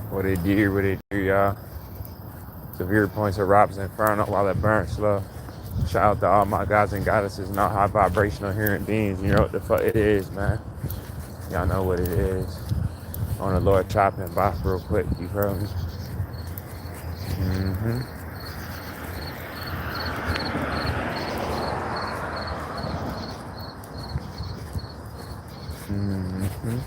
What it do, y'all? Severe points of Rob's Inferno while it burns slow. Shout out to all my guys and goddesses and all high vibrational human beings. You know what the fuck it is, man. Y'all know what it is. On the Lord chopping box real quick, you heard me? Mm-hmm. Mm-hmm.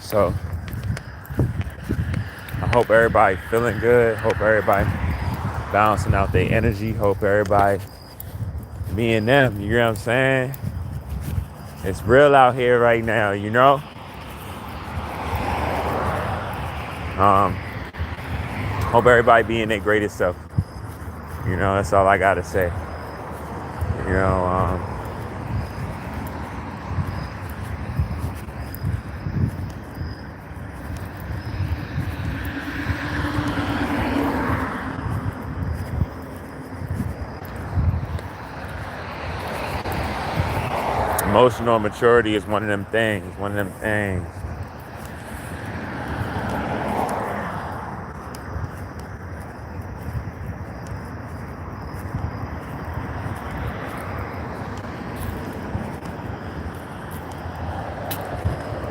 So I hope everybody feeling good. Hope everybody balancing out their energy. Hope everybody being them. You know what I'm saying? It's real out here right now, you know? Hope everybody being their greatest self. You know, that's all I gotta say. You know, emotional maturity is one of them things. One of them things.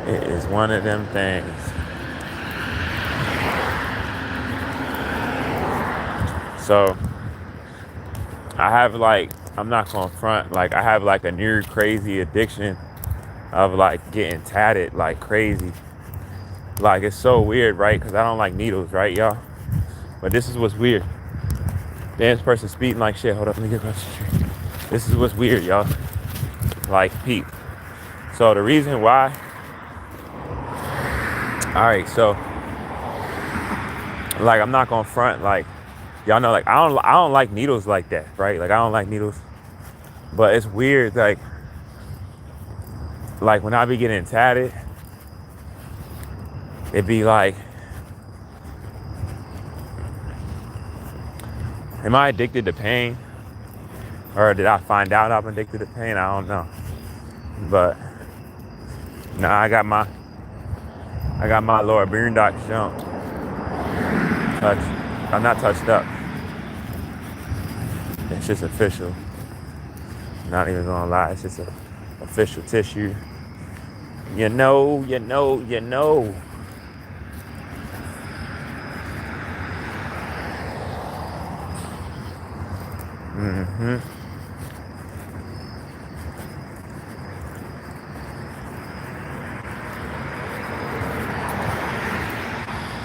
It is one of them things. So I have like, I'm not gonna front, like I have like a near crazy addiction of like getting tatted like crazy. Like it's so weird, right? Because I don't like needles, right, y'all? But this is what's weird. Damn, this person speeding like shit. Hold up, let me get across the street. This is what's weird, y'all. Like peep. So the reason why, all right, so like I'm not gonna front, like y'all know, like I don't like needles like that, right? Like I don't like needles, but it's weird, like when I be getting tatted, it be like, am I addicted to pain, or did I find out I'm addicted to pain? I don't know, but nah, I got my Lord Boondocks jump. I'm not touched up. It's just official. Not even gonna lie, it's just a official tissue. You know. Mm-hmm.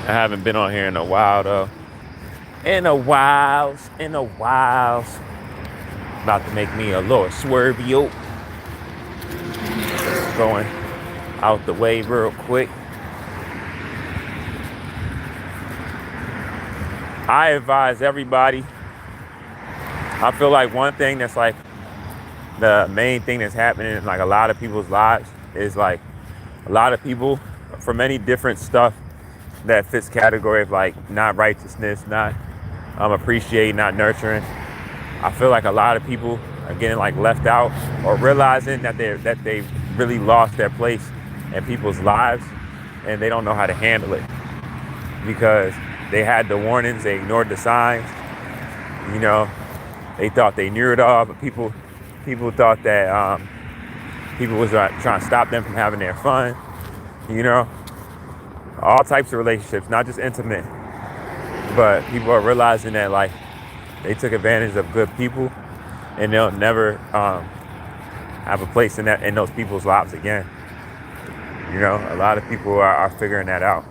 I haven't been on here in a while though. In a while. About to make me a little swervio. Going out the way real quick. I advise everybody. I feel like one thing that's like the main thing that's happening in like a lot of people's lives is like a lot of people for many different stuff that fits category of like not righteousness, not appreciating, not nurturing. I feel like a lot of people are getting like left out or realizing that they really lost their place in people's lives and they don't know how to handle it because they had the warnings, they ignored the signs, you know, they thought they knew it all, but people thought that people was trying to stop them from having their fun, you know, all types of relationships, not just intimate, but people are realizing that like they took advantage of good people and they'll never have a place in those people's lives again. You know, a lot of people are figuring that out.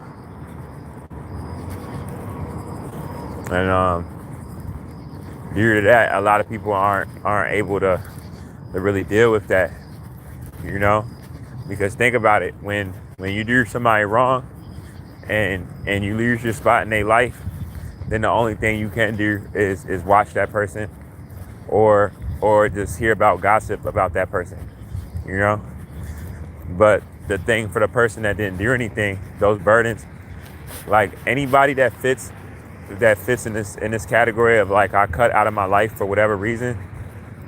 And due to that, a lot of people aren't able to really deal with that, you know? Because think about it, when you do somebody wrong and you lose your spot in their life, then the only thing you can do is watch that person or just hear about gossip about that person, you know? But the thing for the person that didn't do anything, those burdens, like anybody that fits in this category of like I cut out of my life for whatever reason,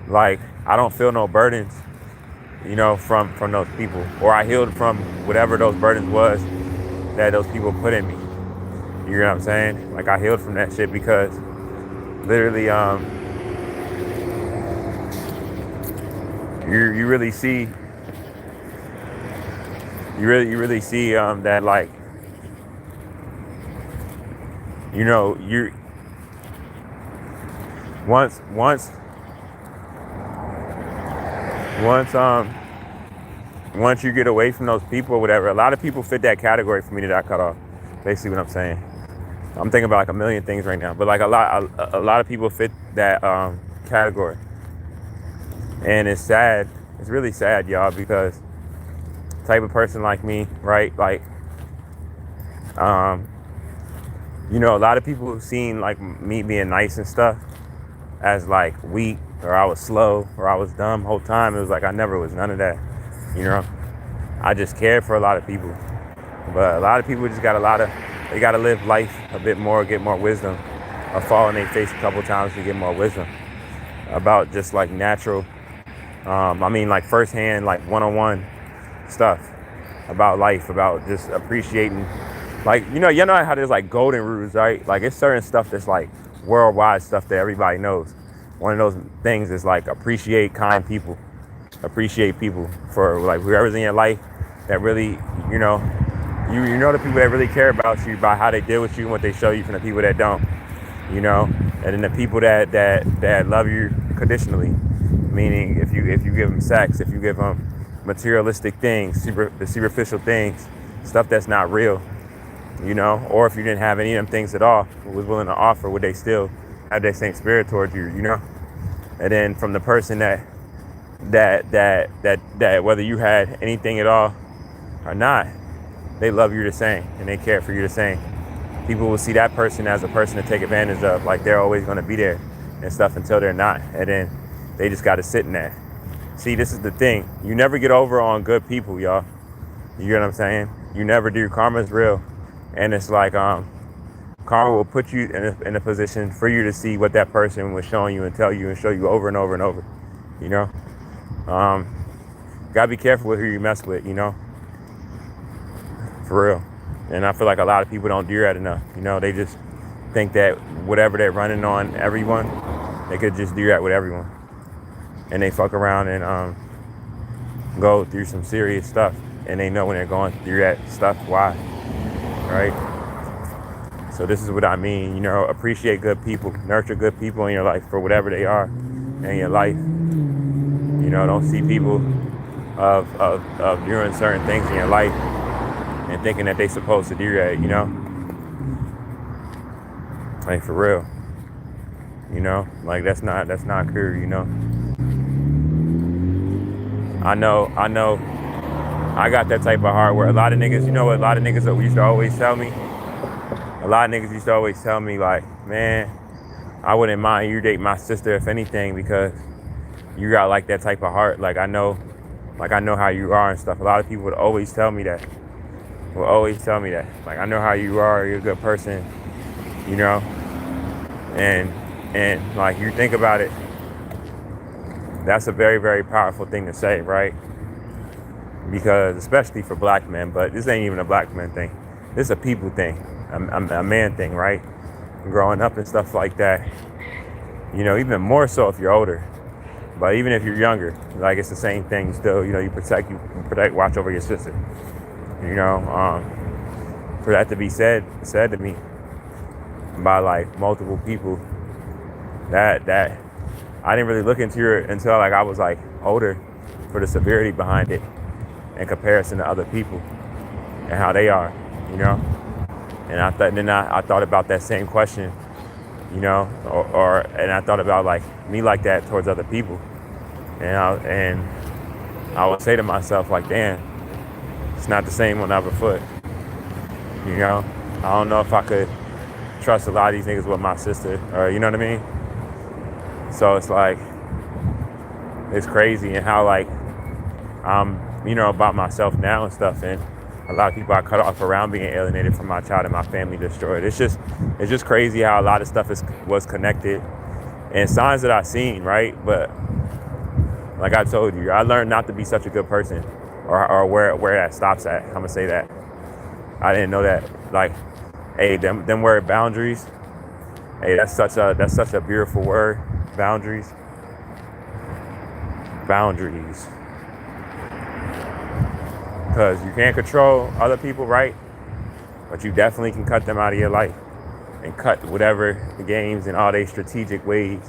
like I don't feel no burdens from those people, or I healed from whatever those burdens was that those people put in me. You know what I'm saying? Like I healed from that shit because literally, you really see, you really see that like, you once once once once you get away from those people or whatever, a lot of people fit that category for me that I cut off. Basically, what I'm saying. I'm thinking about like a million things right now, but like a lot of people fit that category, and it's sad. It's really sad, y'all, because type of person like me, right? Like, um, a lot of people have seen like me being nice and stuff as like weak, or I was slow, or I was dumb whole time. It was like I never was none of that. You know, I just cared for a lot of people, but a lot of people just got they got to live life a bit more, get more wisdom, or fall in their face a couple times to get more wisdom about just like natural. Like firsthand, like one-on-one stuff about life, about just appreciating. Like, you know how there's like golden rules, right? Like it's certain stuff that's like worldwide stuff that everybody knows. One of those things is like appreciate kind people, appreciate people for like whoever's in your life that really, you know the people that really care about you by how they deal with you and what they show you from the people that don't, and then the people that love you conditionally, meaning if you give them sex, if you give them materialistic things, the superficial things, stuff that's not real, or if you didn't have any of them things at all, was willing to offer, would they still have that same spirit towards you, And then from the person that whether you had anything at all or not, they love you the same and they care for you the same. People will see that person as a person to take advantage of, like they're always going to be there and stuff until they're not, and then they just got to sit in that. See, this is the thing. You never get over on good people, y'all. You get what I'm saying? You never do. Karma's real. And it's like, karma will put you in a position for you to see what that person was showing you and tell you and show you over and over and over. Gotta be careful with who you mess with, for real. And I feel like a lot of people don't do that enough. They just think that whatever they're running on everyone, they could just do that with everyone. And they fuck around and go through some serious stuff. And they know when they're going through that stuff, why, right? So this is what I mean, appreciate good people, nurture good people in your life for whatever they are in your life. Don't see people of doing certain things in your life and thinking that they supposed to do that, Like for real. Like that's not cool, I know I got that type of heart where a lot of niggas, what a lot of niggas that used to always tell me? A lot of niggas used to always tell me like, man, I wouldn't mind you date my sister if anything, because you got like that type of heart. Like I know how you are and stuff. A lot of people would always tell me that. Like I know how you are, you're a good person, and like you think about it, that's a very, very powerful thing to say, right? Because especially for black men, but this ain't even a black man thing. This is a people thing, a man thing, right? Growing up and stuff like that, even more so if you're older. But even if you're younger, like it's the same thing still, you protect, watch over your sister. For that to be said to me by like multiple people, that I didn't really look into it until like I was like older for the severity behind it in comparison to other people and how they are, And I thought about that same question, and I thought about like me like that towards other people, and I would say to myself like, damn, it's not the same on other foot, I don't know if I could trust a lot of these niggas with my sister, or you know what I mean? So it's like, it's crazy and how like I'm, about myself now and stuff, and a lot of people I cut off around being alienated from my child and my family destroyed. It's just crazy how a lot of stuff was connected and signs that I've seen, right? But Like I told you, I learned not to be such a good person, or where that stops at. I'm gonna say that. I didn't know that. Like, hey, them word boundaries. Hey, that's such a beautiful word. Boundaries. Boundaries. Because you can't control other people, right? But you definitely can cut them out of your life and cut whatever the games and all they strategic ways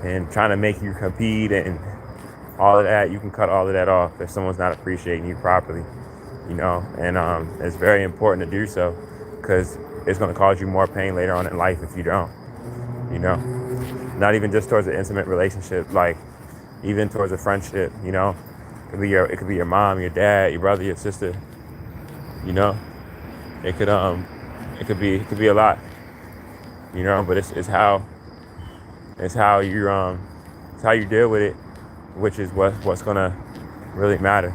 and trying to make you compete and all of that. You can cut all of that off if someone's not appreciating you properly, and it's very important to do so because it's going to cause you more pain later on in life if you don't, you know, not even just towards an intimate relationship, like even towards a friendship, it could be your mom, your dad, your brother, your sister, you know, it could, it could be a lot, but it's how you deal with it, which is what's gonna really matter.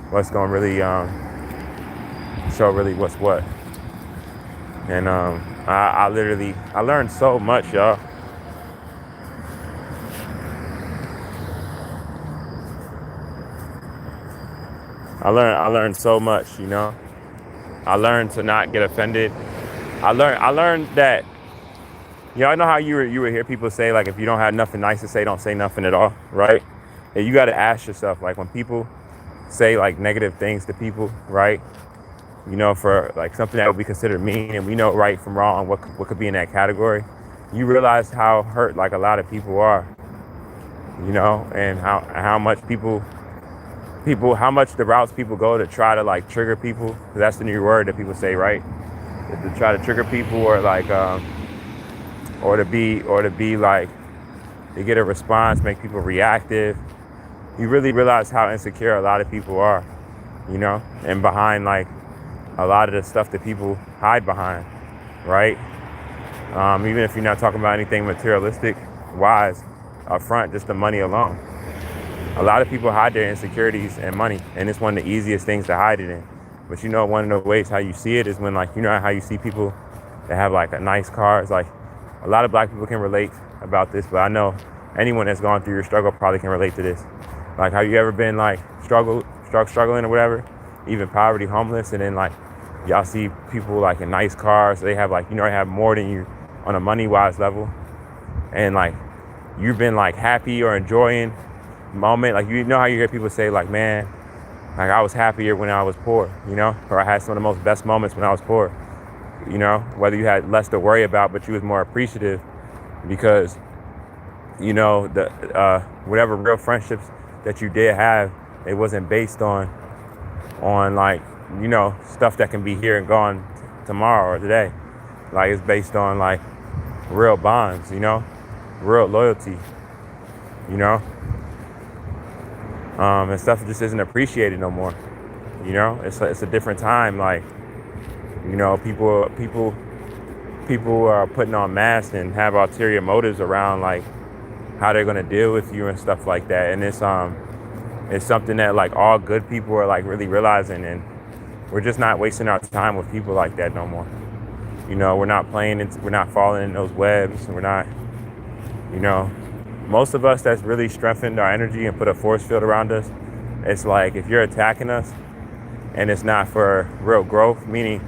What's gonna really show really what's what. And I learned so much, y'all. I learned so much, I learned to not get offended. I learned that, I know how you would hear people say, like, if you don't have nothing nice to say, don't say nothing at all, right? And you got to ask yourself, like, when people say like negative things to people, right? For like something that would be considered mean, and we know right from wrong, what could be in that category. You realize how hurt like a lot of people are, and how much how much the routes people go to try to like trigger people. 'Cause that's the new word that people say, right? To try to trigger people, or like or to be like, to get a response, make people reactive. You really realize how insecure a lot of people are, and behind like a lot of the stuff that people hide behind, right? Even if you're not talking about anything materialistic wise up front, just the money alone. A lot of people hide their insecurities and money, and it's one of the easiest things to hide it in. But one of the ways how you see it is when, like, how you see people that have like a nice car. It's like a lot of black people can relate about this, but I know anyone that's gone through your struggle probably can relate to this. Like, have you ever been like struggling or whatever, even poverty, homeless, and then like y'all see people like in nice cars, they have like, they have more than you on a money wise level, and like you've been like happy or enjoying moment, like, how you hear people say like, man, like I was happier when I was poor, or I had some of the most best moments when I was poor, whether you had less to worry about, but you was more appreciative because, the whatever real friendships that you did have, it wasn't based on like, stuff that can be here and gone tomorrow or today. Like, it's based on like real bonds, real loyalty, and stuff just isn't appreciated no more. It's a different time. Like, people are putting on masks and have ulterior motives around like how they're gonna deal with you and stuff like that. And it's something that like all good people are like really realizing, and we're just not wasting our time with people like that no more. We're not we're not falling in those webs. We're not, most of us that's really strengthened our energy and put a force field around us. It's like, if you're attacking us and it's not for real growth, meaning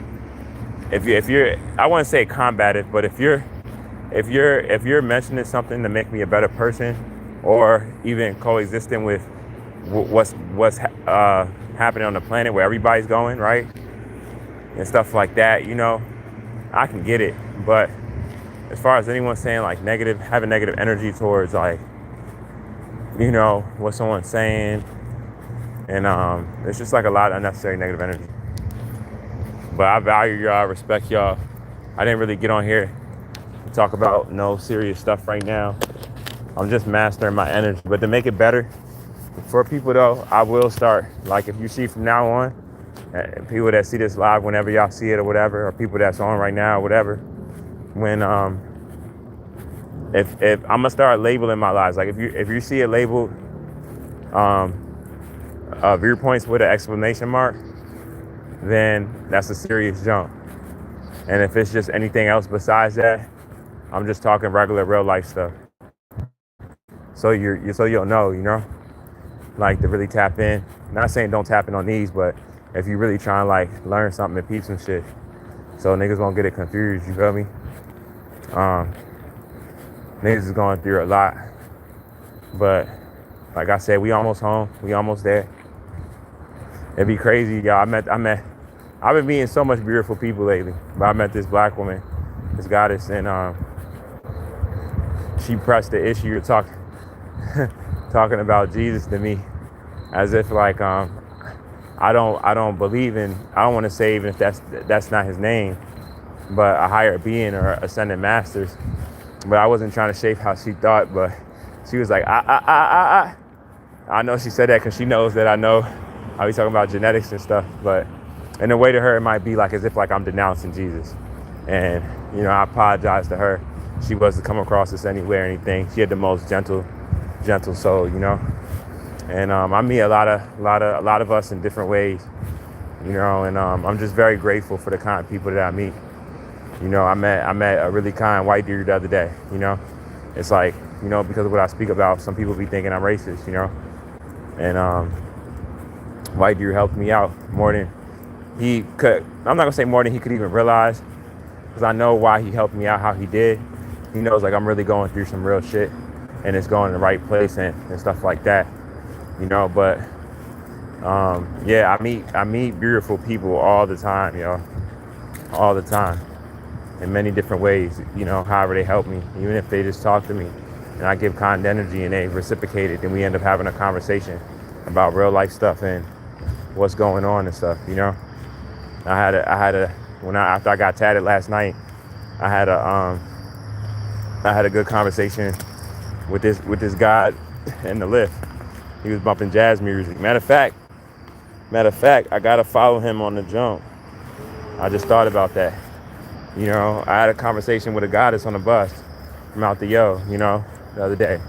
if you're, I wouldn't say combative, but if you're mentioning something to make me a better person, or even coexisting with what's happening on the planet where everybody's going, right, and stuff like that, I can get it. But as far as anyone saying like having negative energy towards like, what someone's saying, and it's just like a lot of unnecessary negative energy. But I value y'all, I respect y'all. I didn't really get on here to talk about no serious stuff right now. I'm just mastering my energy. But to make it better for people though, I will start, like, if you see from now on, people that see this live whenever y'all see it or whatever, or people that's on right now or whatever, when if I'm gonna start labeling my lives, like if you see it labeled viewpoints with an exclamation mark, then that's a serious jump. And if it's just anything else besides that, I'm just talking regular real life stuff. so you'll know, like to really tap in. Not saying don't tap in on these, but if you really trying to like learn something and peep some shit, so niggas won't get it confused. You feel me? Um, Niggas is going through a lot, but like I said, we almost home. We almost there. It'd be crazy, y'all. I've been meeting so much beautiful people lately, but I met this black woman, this goddess, and she pressed the issue of talking about Jesus to me, as if like I don't believe in, I don't want to say even if that's not his name, but a higher being or ascended masters. But I wasn't trying to shape how she thought, but she was like, I know she said that because she knows that I know I be talking about genetics and stuff, but in a way to her, it might be like as if like I'm denouncing Jesus. And, I apologize to her. She wasn't come across this anywhere or anything. She had the most gentle soul, And I meet a lot of us in different ways, and I'm just very grateful for the kind of people that I meet. I met a really kind white dude the other day, It's like, because of what I speak about, some people be thinking I'm racist, And white dude helped me out more than he could. I'm not gonna say more than he could even realize, because I know why he helped me out how he did. He knows like I'm really going through some real shit, and it's going in the right place and stuff like that, But yeah, I meet beautiful people all the time, all the time, in many different ways. However they help me, even if they just talk to me, and I give kind energy and they reciprocate it, then we end up having a conversation about real life stuff and what's going on and stuff. After I got tatted last night, I had a good conversation with this guy in the lift. He was bumping jazz music. Matter of fact, I gotta follow him on the jump. I just thought about that. I had a conversation with a goddess on the bus from out the the other day,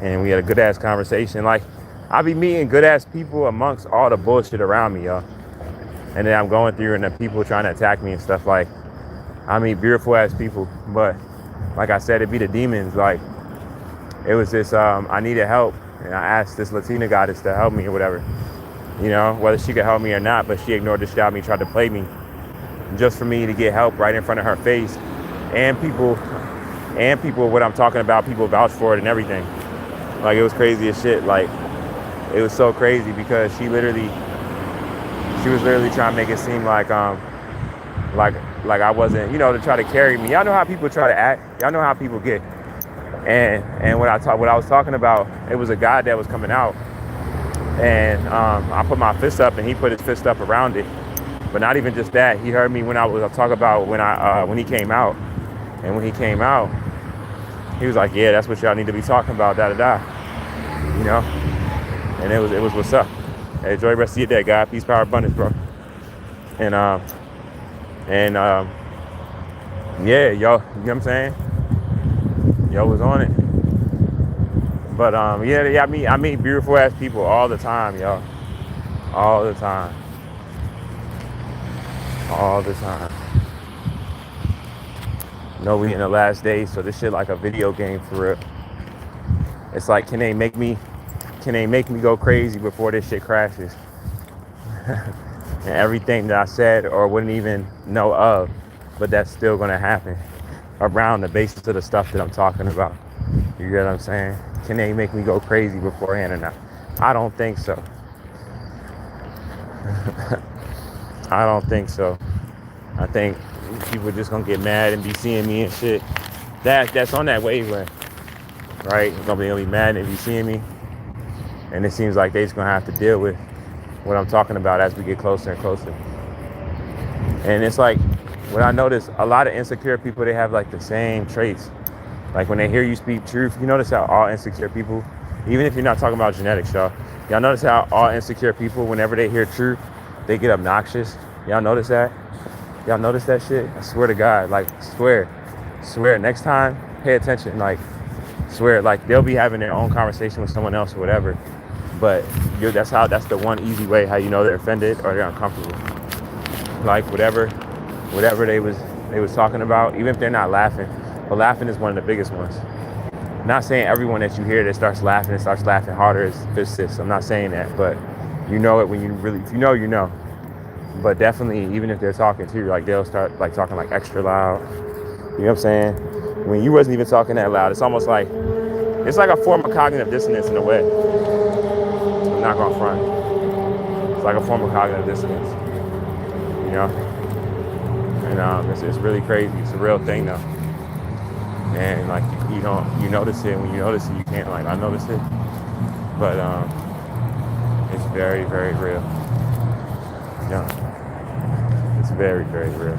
and we had a good ass conversation. Like, I be meeting good ass people amongst all the bullshit around me, y'all. And then I'm going through and the people trying to attack me and stuff. Like, I meet beautiful ass people, but like I said, it be the demons. Like, it was this, I needed help, and I asked this Latina goddess to help me or whatever, whether she could help me or not, but she ignored the shit out of me, tried to play me, just for me to get help right in front of her face. And people, what I'm talking about, people vouch for it and everything. Like, it was crazy as shit. Like, it was so crazy because she was literally trying to make it seem like I wasn't, to try to carry me. Y'all know how people try to act. Y'all know how people get. And what I was talking about, it was a guy that was coming out, and I put my fist up and he put his fist up around it. But not even just that, he heard me when I was talking about when he came out. And when he came out, he was like, yeah, that's what y'all need to be talking about, da-da-da. And it was what's up. Hey, enjoy the rest of your day, guy. Peace, power, abundance, bro. And yeah, yo, you know what I'm saying? Yo was on it. But yeah, I meet beautiful ass people all the time, y'all. All the time. All the time. We in the last days, so this shit like a video game for real. It's like, can they make me go crazy before this shit crashes? And everything that I said or wouldn't even know of, but that's still gonna happen around the basis of the stuff that I'm talking about. You get what I'm saying? Can they make me go crazy beforehand or not? I don't think so. I don't think so. I think people are just gonna get mad and be seeing me and shit. That's on that wavelength, right? They're gonna be mad and be seeing me, and it seems like they're just gonna have to deal with what I'm talking about as we get closer and closer. And it's like, what I notice, a lot of insecure people, they have like the same traits. Like when they hear you speak truth, you notice how all insecure people, even if you're not talking about genetics, y'all notice how all insecure people, whenever they hear truth, they get obnoxious. Y'all notice that? Y'all notice that shit? I swear to God, like, swear, next time, pay attention, like, swear, like, they'll be having their own conversation with someone else or whatever, but that's the one easy way how you know they're offended or they're uncomfortable. Like, whatever they was talking about, even if they're not laughing, but laughing is one of the biggest ones. Not saying everyone that you hear that starts laughing harder is physicists. I'm not saying that, but you know it when you really, if you know, you know. But definitely, even if they're talking to you, like they'll start like talking like extra loud. You know what I'm saying? When you wasn't even talking that loud, it's almost like it's like a form of cognitive dissonance in a way. I'm not gonna front. It's like a form of cognitive dissonance. You know, and it's really crazy. It's a real thing though. And like you notice it. When you notice it, you can't like I notice it. But it's very, very real. Yeah, it's very, very real.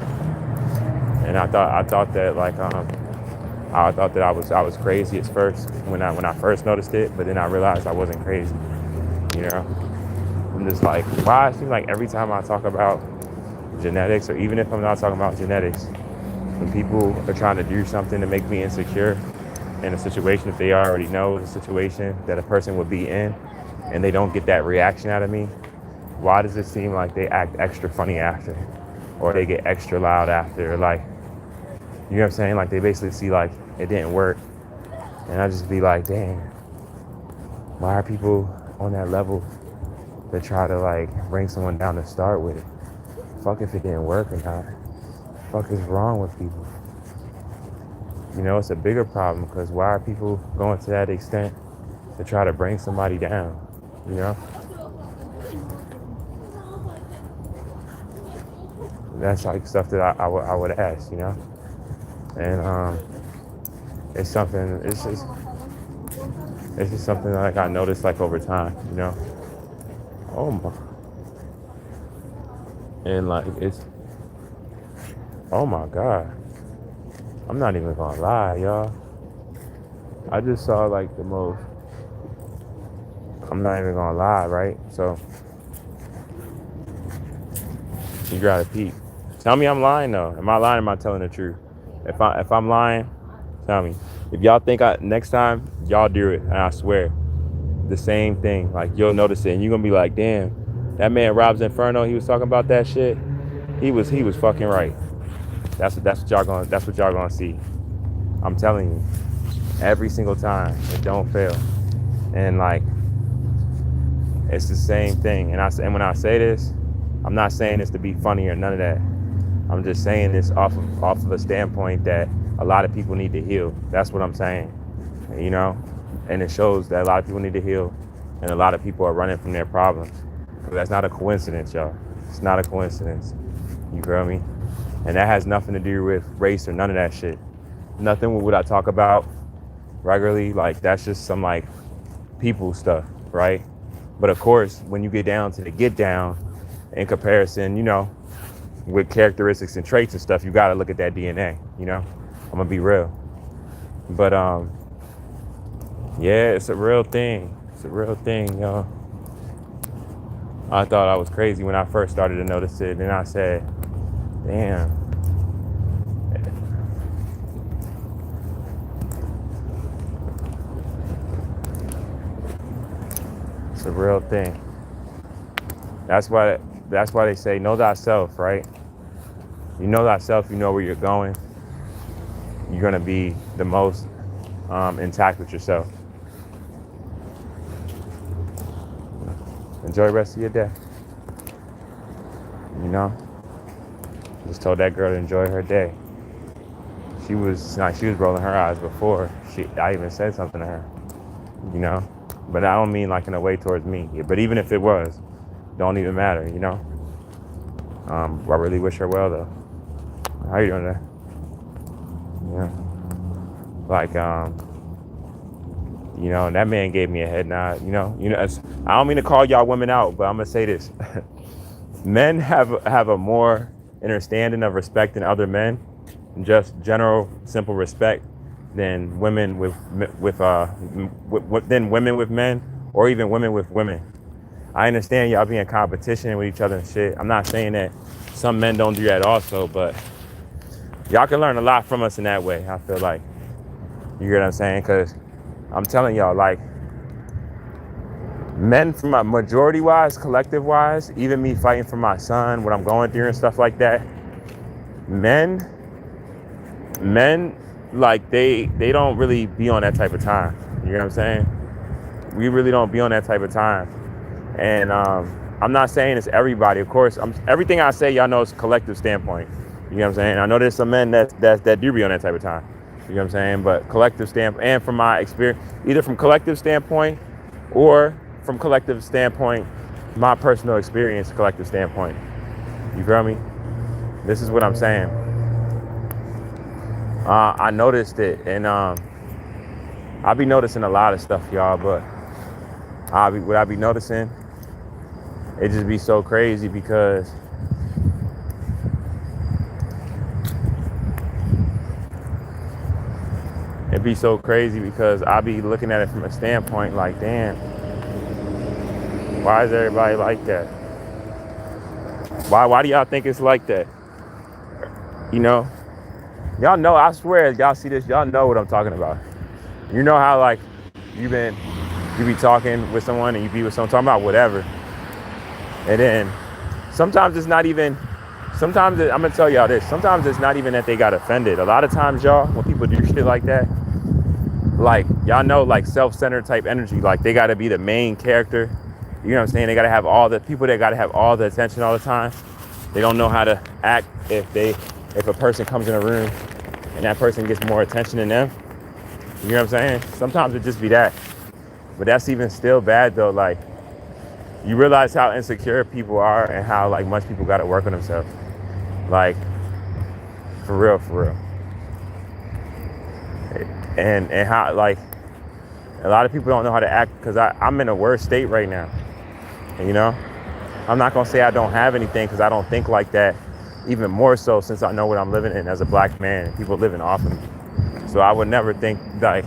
And I thought that like I thought that I was crazy at first when I first noticed it, but then I realized I wasn't crazy. You know, I'm just like, why? It seems like every time I talk about genetics, or even if I'm not talking about genetics, when people are trying to do something to make me insecure in a situation that they already know is a situation that a person would be in, and they don't get that reaction out of me, why does it seem like they act extra funny after, or they get extra loud after? Like, you know what I'm saying? Like they basically see like it didn't work, and I just be like, dang, why are people on that level to try to like bring someone down to start with? Fuck if it didn't work or not. Fuck is wrong with people? You know, it's a bigger problem because why are people going to that extent to try to bring somebody down? You know, that's like stuff that I would ask. You know, and it's something. It's just something like I noticed like over time. You know, oh my, and like it's oh my god. I'm not even gonna lie, y'all. I just saw like the most. I'm not even gonna lie, right? So you gotta peep. Tell me I'm lying though. Am I lying? Am I telling the truth? If I'm lying, tell me. If y'all think next time y'all do it, and I swear, the same thing. Like you'll notice it, and you're gonna be like, damn, that man Rob's Inferno. He was talking about that shit. He was fucking right. That's what y'all gonna see. I'm telling you, every single time, it don't fail. And like, it's the same thing. And when I say this, I'm not saying this to be funny or none of that. I'm just saying this off of a standpoint that a lot of people need to heal. That's what I'm saying. You know, and it shows that a lot of people need to heal, and a lot of people are running from their problems. That's not a coincidence, y'all. It's not a coincidence. You feel me? And that has nothing to do with race or none of that shit. Nothing with what I talk about regularly. Like that's just some like people stuff, right? But of course, when you get down to the get down in comparison, you know, with characteristics and traits and stuff, you got to look at that DNA, you know. I'm gonna be real. But yeah, it's a real thing. It's a real thing, y'all. I thought I was crazy when I first started to notice it, and I said, damn. It's a real thing. That's why they say know thyself, right? You know thyself, you know where you're going. You're gonna be the most intact with yourself. Enjoy the rest of your day. You know? Just told that girl to enjoy her day. She was rolling her eyes before I even said something to her. You know? But I don't mean like in a way towards me. But even if it was, don't even matter, you know? I really wish her well though. How you doing there? Yeah. Like, you know, and that man gave me a head nod, you know, I don't mean to call y'all women out, but I'm gonna say this. Men have a more understanding of respect in other men, just general simple respect, than women than women with men, or even women with women. I understand y'all be in competition with each other and shit. I'm not saying that some men don't do that also, but y'all can learn a lot from us in that way, I feel like. You get what I'm saying? Because I'm telling y'all, like, men from my majority-wise, collective-wise, even me fighting for my son, what I'm going through and stuff like that, men like they don't really be on that type of time. You know what I'm saying? We really don't be on that type of time. And I'm not saying it's everybody. Of course, everything I say, y'all know, is a collective standpoint. You know what I'm saying? I know there's some men that do be on that type of time. You know what I'm saying? But collective standpoint, and from my experience, either from collective standpoint or from collective standpoint, my personal experience, collective standpoint. You feel me? This is what I'm saying. I noticed it, and I be noticing a lot of stuff, y'all. But what I be noticing, it just be so crazy because I be looking at it from a standpoint like, damn, why is everybody like that? Why do y'all think it's like that? You know, y'all know. I swear, y'all see this, y'all know what I'm talking about. You know how like you be talking with someone and you be with someone talking about whatever, and then sometimes it's not even. I'm gonna tell y'all this. Sometimes it's not even that they got offended. A lot of times, y'all, when people do shit like that, like y'all know, like self-centered type energy, like they gotta be the main character. You know what I'm saying? They gotta have all the people that gotta have all the attention all the time. They don't know how to act if a person comes in a room and that person gets more attention than them. You know what I'm saying? Sometimes it just be that. But that's even still bad though. Like, you realize how insecure people are and how like much people gotta work on themselves. Like, for real. And how like a lot of people don't know how to act because I'm in a worse state right now. And, you know, I'm not gonna say I don't have anything because I don't think like that. Even more so since I know what I'm living in as a black man and people living off of me. So I would never think like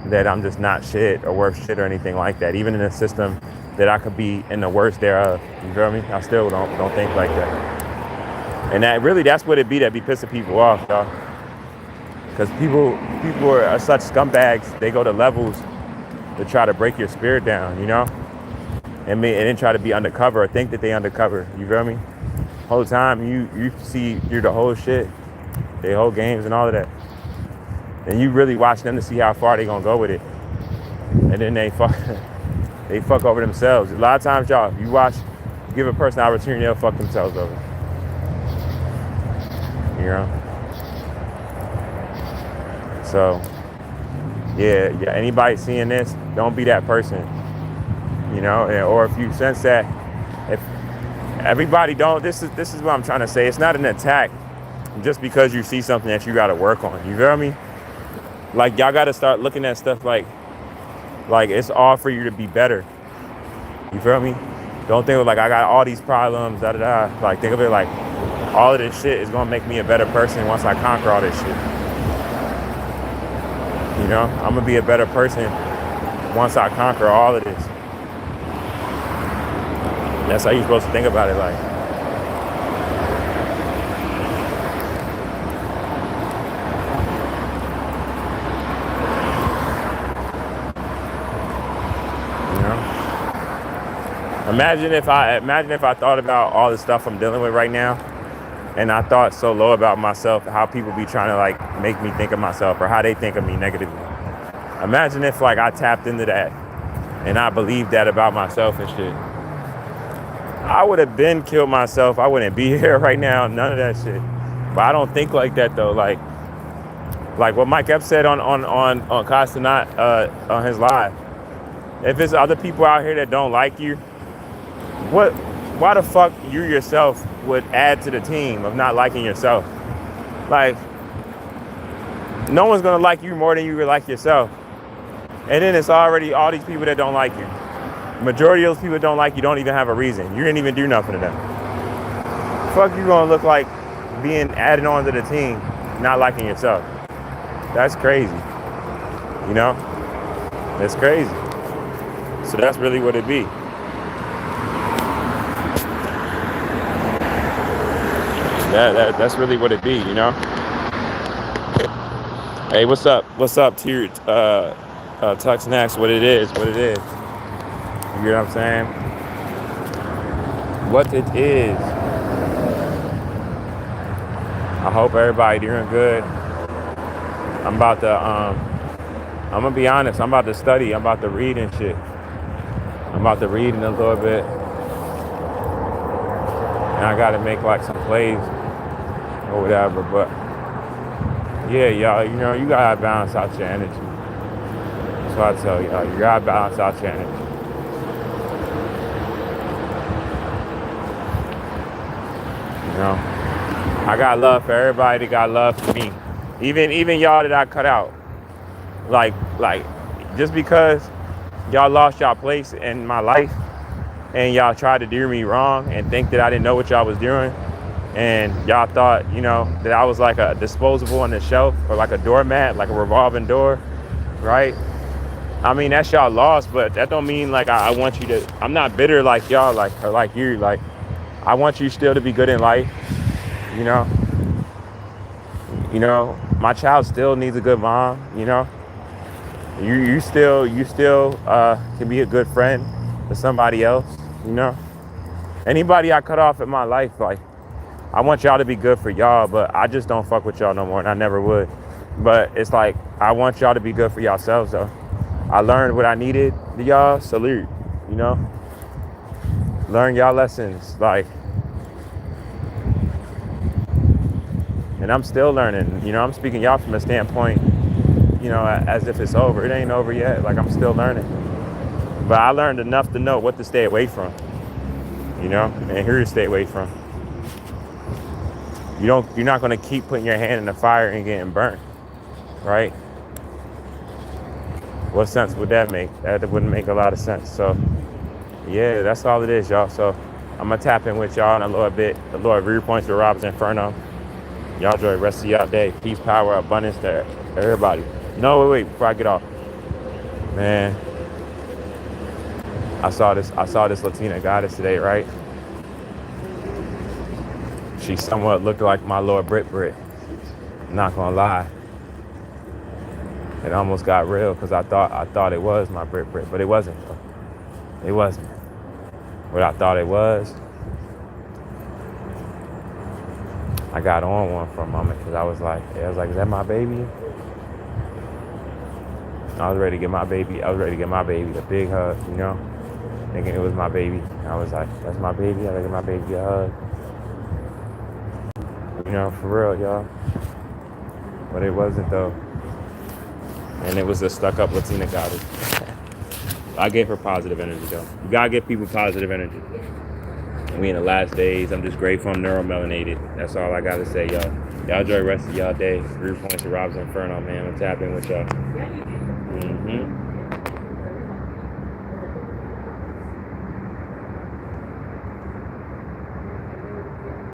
that I'm just not shit or worth shit or anything like that. Even in a system that I could be in the worst thereof. You feel me? I still don't think like that. And that's what it be that be pissing people off, y'all. Because people are such scumbags. They go to levels to try to break your spirit down, you know? And then try to be undercover or think that they undercover. You feel me? Whole time you see you're the whole shit, they whole games and all of that. And you really watch them to see how far they gonna go with it. And then they fuck over themselves. A lot of times, y'all, you give a person an opportunity, they'll fuck themselves over. You know? So, yeah, anybody seeing this, don't be that person. You know, or if you sense that, if everybody don't, this is what I'm trying to say. It's not an attack just because you see something that you got to work on. You feel me? Like, y'all got to start looking at stuff like it's all for you to be better. You feel me? Don't think of like, I got all these problems, da-da-da. Like, think of it like, all of this shit is going to make me a better person once I conquer all this shit. You know? I'm going to be a better person once I conquer all of this. That's how you're supposed to think about it, like. You know? Imagine if I thought about all the stuff I'm dealing with right now, and I thought so low about myself, how people be trying to like make me think of myself or how they think of me negatively. Imagine if like I tapped into that and I believed that about myself and shit. I would have been killed myself. I wouldn't be here right now. None of that shit. But I don't think like that though. Like what Mike Epps said on Castanat on his live. If it's other people out here that don't like you, why the fuck you yourself would add to the team of not liking yourself? Like, no one's gonna like you more than you would like yourself. And then it's already all these people that don't like you. Majority of those people that don't like you don't even have a reason. You didn't even do nothing to them. Fuck you gonna look like being added on to the team, not liking yourself. That's crazy. You know? That's crazy. So that's really what it be. That's really what it be, you know? Hey, what's up? What's up to your Tux Next? What it is. You know what I'm saying? What it is. I hope everybody doing good. I'm about to I'm gonna be honest, I'm about to study, I'm about to read and shit. I'm about to read in a little bit. And I gotta make like some plays or whatever. But yeah, y'all, you know, you gotta balance out your energy. That's what I tell y'all. You gotta balance out your energy. You know? I got love for everybody that got love for me. Even y'all that I cut out. Like just because y'all lost y'all place in my life and y'all tried to do me wrong and think that I didn't know what y'all was doing and y'all thought, you know, that I was like a disposable on the shelf or like a doormat, like a revolving door, right? I mean, that's y'all loss, but that don't mean like I want you to, I'm not bitter like y'all, like, or like you, like, I want you still to be good in life, you know? You know, my child still needs a good mom, you know? You still can be a good friend to somebody else, you know? Anybody I cut off in my life, like, I want y'all to be good for y'all, but I just don't fuck with y'all no more, and I never would. But it's like, I want y'all to be good for yourselves, though. I learned what I needed to y'all, salute, you know? Learn y'all lessons, like, and I'm still learning, you know? I'm speaking y'all from a standpoint, you know, as if it's over. It ain't over yet, like, I'm still learning. But I learned enough to know what to stay away from, you know, and who to stay away from. You're not gonna keep putting your hand in the fire and getting burnt, right? What sense would that make? That wouldn't make a lot of sense. So yeah, that's all it is, y'all. So I'm gonna tap in with y'all in a little bit. The Lord Rear Points with Rob's Inferno. Y'all enjoy the rest of y'all day. Peace, power, abundance to everybody. No, wait, before I get off. Man, I saw this Latina goddess today, right? She somewhat looked like my Lord Brit. Not gonna lie. It almost got real because I thought it was my Brit, but it wasn't. It wasn't what I thought it was. I got on one for a moment because I was like, is that my baby? I was ready to get my baby the big hug, you know, thinking it was my baby. I was like, that's my baby. I gotta give my baby a hug. You know, for real, y'all. But it wasn't though. And it was a stuck-up Latina goddess. I gave her positive energy though. You gotta give people positive energy. We in the last days. I'm just grateful I'm neuromelanated. That's all I gotta say, y'all. Y'all enjoy the rest of y'all day. 3 points of Rob's Inferno, man. I'm tapping with y'all.